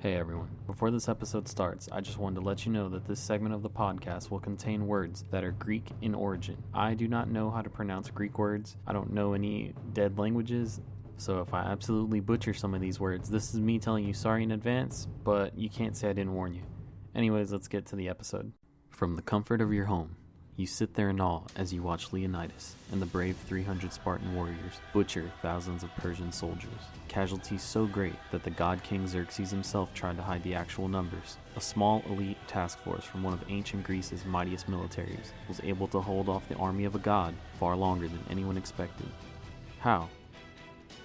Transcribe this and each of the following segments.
Hey everyone, before this episode starts, I just wanted to let you know that this segment of the podcast will contain words that are Greek in origin. I do not know how to pronounce Greek words. I don't know any dead languages, so if I absolutely butcher some of these words, this is me telling you sorry in advance, but you can't say I didn't warn you. Anyways, let's get to the episode. From the comfort of your home, you sit there in awe as you watch Leonidas and the brave 300 Spartan warriors butcher thousands of Persian soldiers. Casualties so great that the god king Xerxes himself tried to hide the actual numbers. A small elite task force from one of ancient Greece's mightiest militaries was able to hold off the army of a god far longer than anyone expected. How?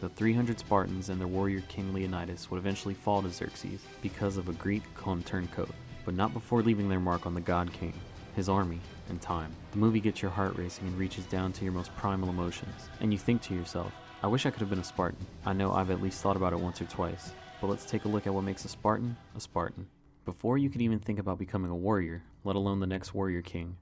The 300 Spartans and their warrior king Leonidas would eventually fall to Xerxes because of a Greek turncoat, but not before leaving their mark on the god king, his army, and time. The movie gets your heart racing and reaches down to your most primal emotions, and you think to yourself, I wish I could have been a Spartan. I know I've at least thought about it once or twice, but let's take a look at what makes a Spartan a Spartan. Before you could even think about becoming a warrior, let alone the next warrior king,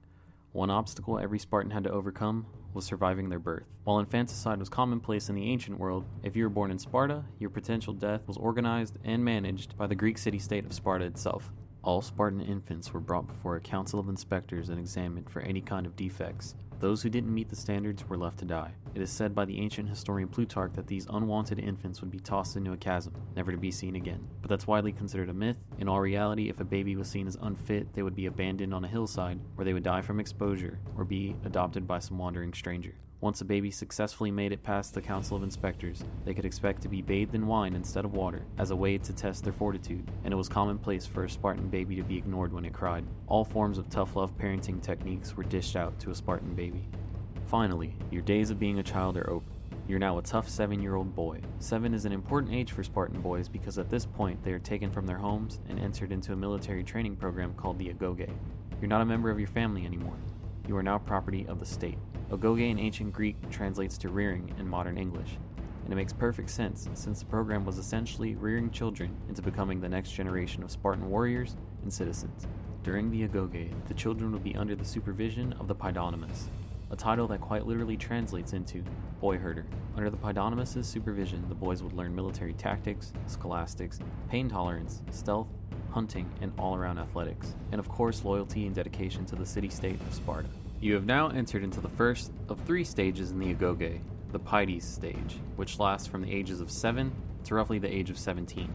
one obstacle every Spartan had to overcome was surviving their birth. While infanticide was commonplace in the ancient world, if you were born in Sparta, your potential death was organized and managed by the Greek city-state of Sparta itself. All Spartan infants were brought before a council of inspectors and examined for any kind of defects. Those who didn't meet the standards were left to die. It is said by the ancient historian Plutarch that these unwanted infants would be tossed into a chasm, never to be seen again. But that's widely considered a myth. In all reality, if a baby was seen as unfit, they would be abandoned on a hillside, where they would die from exposure, or be adopted by some wandering stranger. Once a baby successfully made it past the council of inspectors, they could expect to be bathed in wine instead of water, as a way to test their fortitude, and it was commonplace for a Spartan baby to be ignored when it cried. All forms of tough love parenting techniques were dished out to a Spartan baby. Finally, your days of being a child are over. You're now a tough 7-year-old boy. 7 is an important age for Spartan boys because at this point they are taken from their homes and entered into a military training program called the Agoge. You're not a member of your family anymore. You are now property of the state. Agoge in ancient Greek translates to rearing in modern English, and it makes perfect sense since the program was essentially rearing children into becoming the next generation of Spartan warriors and citizens. During the Agoge, the children would be under the supervision of the Paidonymus, a title that quite literally translates into boy herder. Under the Paidonymus' supervision, the boys would learn military tactics, scholastics, pain tolerance, stealth, hunting, and all-around athletics, and of course loyalty and dedication to the city-state of Sparta. You have now entered into the first of 3 stages in the Agoge, the Paides stage, which lasts from the ages of 7 to roughly the age of 17.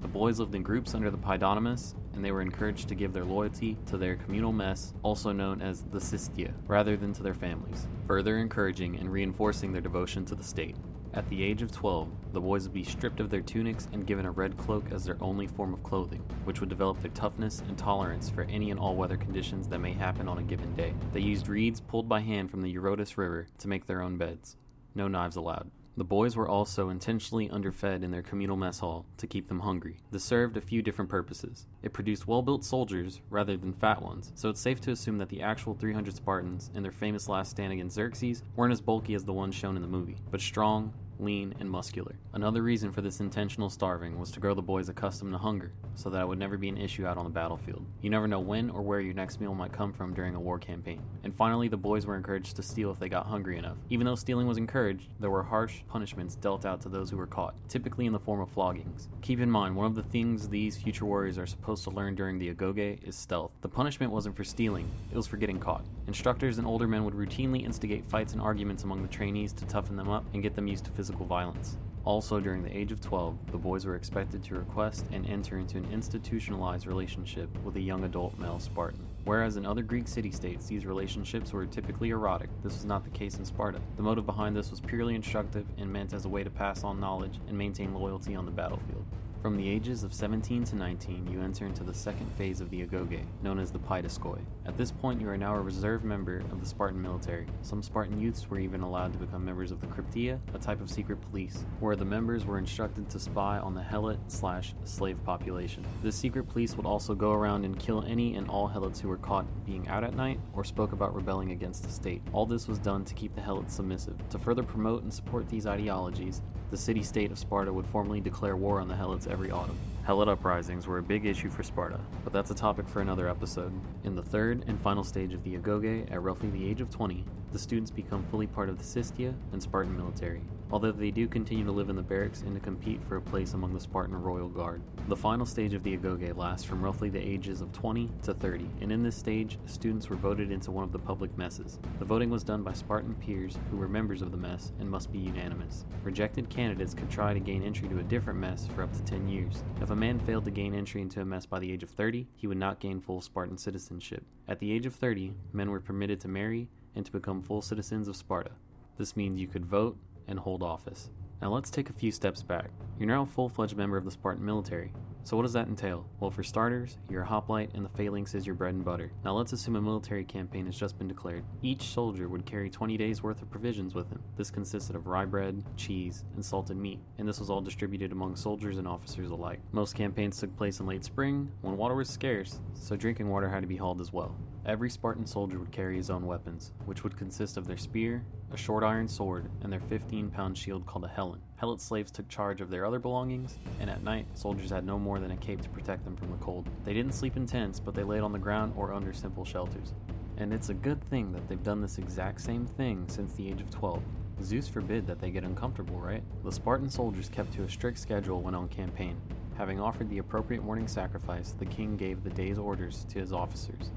The boys lived in groups under the Paidonymus, and they were encouraged to give their loyalty to their communal mess, also known as the Sistia, rather than to their families, further encouraging and reinforcing their devotion to the state. At the age of 12, the boys would be stripped of their tunics and given a red cloak as their only form of clothing, which would develop their toughness and tolerance for any and all weather conditions that may happen on a given day. They used reeds pulled by hand from the Eurotas River to make their own beds. No knives allowed. The boys were also intentionally underfed in their communal mess hall to keep them hungry. This served a few different purposes. It produced well-built soldiers rather than fat ones, so it's safe to assume that the actual 300 Spartans in their famous last stand against Xerxes weren't as bulky as the ones shown in the movie, but strong, lean, and muscular. Another reason for this intentional starving was to grow the boys accustomed to hunger, so that it would never be an issue out on the battlefield. You never know when or where your next meal might come from during a war campaign. And finally, the boys were encouraged to steal if they got hungry enough. Even though stealing was encouraged, there were harsh punishments dealt out to those who were caught, typically in the form of floggings. Keep in mind, one of the things these future warriors are supposed to learn during the Agoge is stealth. The punishment wasn't for stealing, it was for getting caught. Instructors and older men would routinely instigate fights and arguments among the trainees to toughen them up and get them used to physical violence. Also, during the age of 12, the boys were expected to request and enter into an institutionalized relationship with a young adult male Spartan. Whereas in other Greek city-states, these relationships were typically erotic, this was not the case in Sparta. The motive behind this was purely instructive and meant as a way to pass on knowledge and maintain loyalty on the battlefield. From the ages of 17 to 19, you enter into the second phase of the Agoge, known as the Paidiskoi. At this point, you are now a reserve member of the Spartan military. Some Spartan youths were even allowed to become members of the Krypteia, a type of secret police, where the members were instructed to spy on the Helot/slave population. This secret police would also go around and kill any and all Helots who were caught being out at night or spoke about rebelling against the state. All this was done to keep the Helots submissive. To further promote and support these ideologies, the city-state of Sparta would formally declare war on the Helots every autumn. Helot uprisings were a big issue for Sparta, but that's a topic for another episode. In the third and final stage of the Agoge, at roughly the age of 20, the students become fully part of the Sistia and Spartan military. although they do continue to live in the barracks and to compete for a place among the Spartan royal guard. The final stage of the Agoge lasts from roughly the ages of 20 to 30, and in this stage, students were voted into one of the public messes. The voting was done by Spartan peers who were members of the mess and must be unanimous. Rejected candidates could try to gain entry to a different mess for up to 10 years. If a man failed to gain entry into a mess by the age of 30, he would not gain full Spartan citizenship. At the age of 30, men were permitted to marry and to become full citizens of Sparta. This means you could vote and hold office. Now let's take a few steps back. You're now a full-fledged member of the Spartan military. So what does that entail? Well, for starters, you're a hoplite and the phalanx is your bread and butter. Now let's assume a military campaign has just been declared. Each soldier would carry 20 days worth of provisions with him. This consisted of rye bread, cheese, and salted meat, and this was all distributed among soldiers and officers alike. Most campaigns took place in late spring, when water was scarce, so drinking water had to be hauled as well. Every Spartan soldier would carry his own weapons, which would consist of their spear, a short iron sword, and their 15-pound shield called a helon. Helot slaves took charge of their other belongings, and at night, soldiers had no more than a cape to protect them from the cold. They didn't sleep in tents, but they laid on the ground or under simple shelters. And it's a good thing that they've done this exact same thing since the age of 12. Zeus forbid that they get uncomfortable, right? The Spartan soldiers kept to a strict schedule when on campaign. Having offered the appropriate morning sacrifice, the king gave the day's orders to his officers.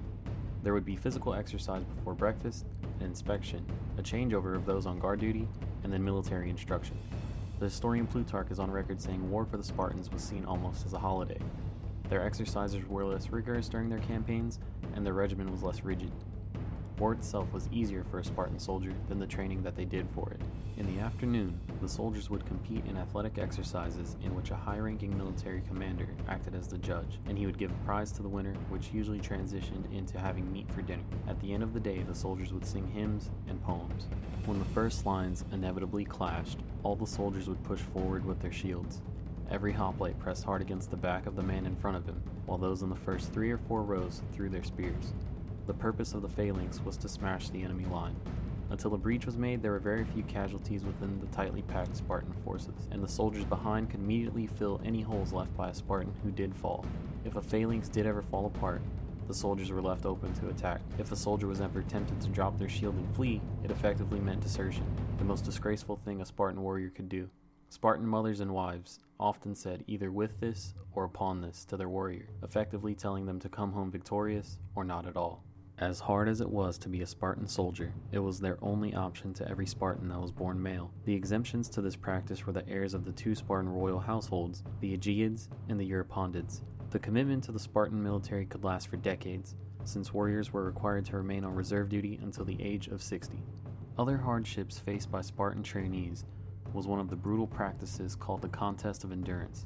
There would be physical exercise before breakfast, an inspection, a changeover of those on guard duty, and then military instruction. The historian Plutarch is on record saying war for the Spartans was seen almost as a holiday. Their exercises were less rigorous during their campaigns, and their regimen was less rigid. War itself was easier for a Spartan soldier than the training that they did for it. In the afternoon, the soldiers would compete in athletic exercises in which a high-ranking military commander acted as the judge, and he would give a prize to the winner, which usually transitioned into having meat for dinner. At the end of the day, the soldiers would sing hymns and poems. When the first lines inevitably clashed, all the soldiers would push forward with their shields. Every hoplite pressed hard against the back of the man in front of him, while those in the first 3 or 4 rows threw their spears. The purpose of the phalanx was to smash the enemy line. Until a breach was made, there were very few casualties within the tightly packed Spartan forces, and the soldiers behind could immediately fill any holes left by a Spartan who did fall. If a phalanx did ever fall apart, the soldiers were left open to attack. If a soldier was ever tempted to drop their shield and flee, it effectively meant desertion, the most disgraceful thing a Spartan warrior could do. Spartan mothers and wives often said either with this or upon this to their warrior, effectively telling them to come home victorious or not at all. As hard as it was to be a Spartan soldier, it was their only option to every Spartan that was born male. The exemptions to this practice were the heirs of the 2 Spartan royal households, the Aegeans and the Eurypontids. The commitment to the Spartan military could last for decades, since warriors were required to remain on reserve duty until the age of 60. Other hardships faced by Spartan trainees was one of the brutal practices called the contest of endurance,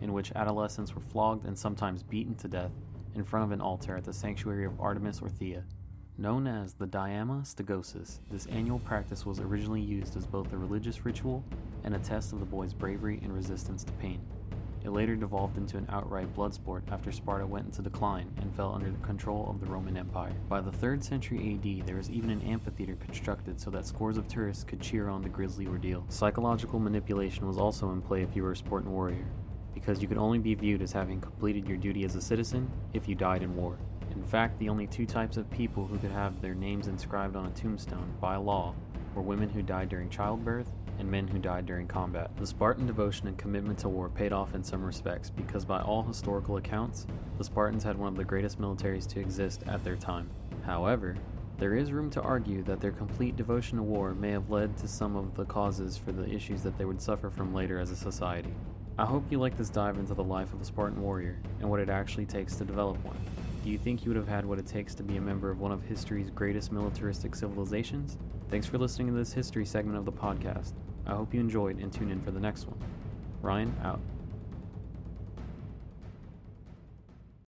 in which adolescents were flogged and sometimes beaten to death in front of an altar at the sanctuary of Artemis or Thea. Known as the Diama Stegosis, this annual practice was originally used as both a religious ritual and a test of the boys' bravery and resistance to pain. It later devolved into an outright blood sport after Sparta went into decline and fell under the control of the Roman Empire. By the 3rd century AD, there was even an amphitheater constructed so that scores of tourists could cheer on the grisly ordeal. Psychological manipulation was also in play if you were a Spartan warrior, because you could only be viewed as having completed your duty as a citizen if you died in war. In fact, the only 2 types of people who could have their names inscribed on a tombstone by law were women who died during childbirth and men who died during combat. The Spartan devotion and commitment to war paid off in some respects because by all historical accounts, the Spartans had one of the greatest militaries to exist at their time. However, there is room to argue that their complete devotion to war may have led to some of the causes for the issues that they would suffer from later as a society. I hope you like this dive into the life of a Spartan warrior and what it actually takes to develop one. Do you think you would have had what it takes to be a member of one of history's greatest militaristic civilizations? Thanks for listening to this history segment of the podcast. I hope you enjoyed and tune in for the next one. Ryan, out.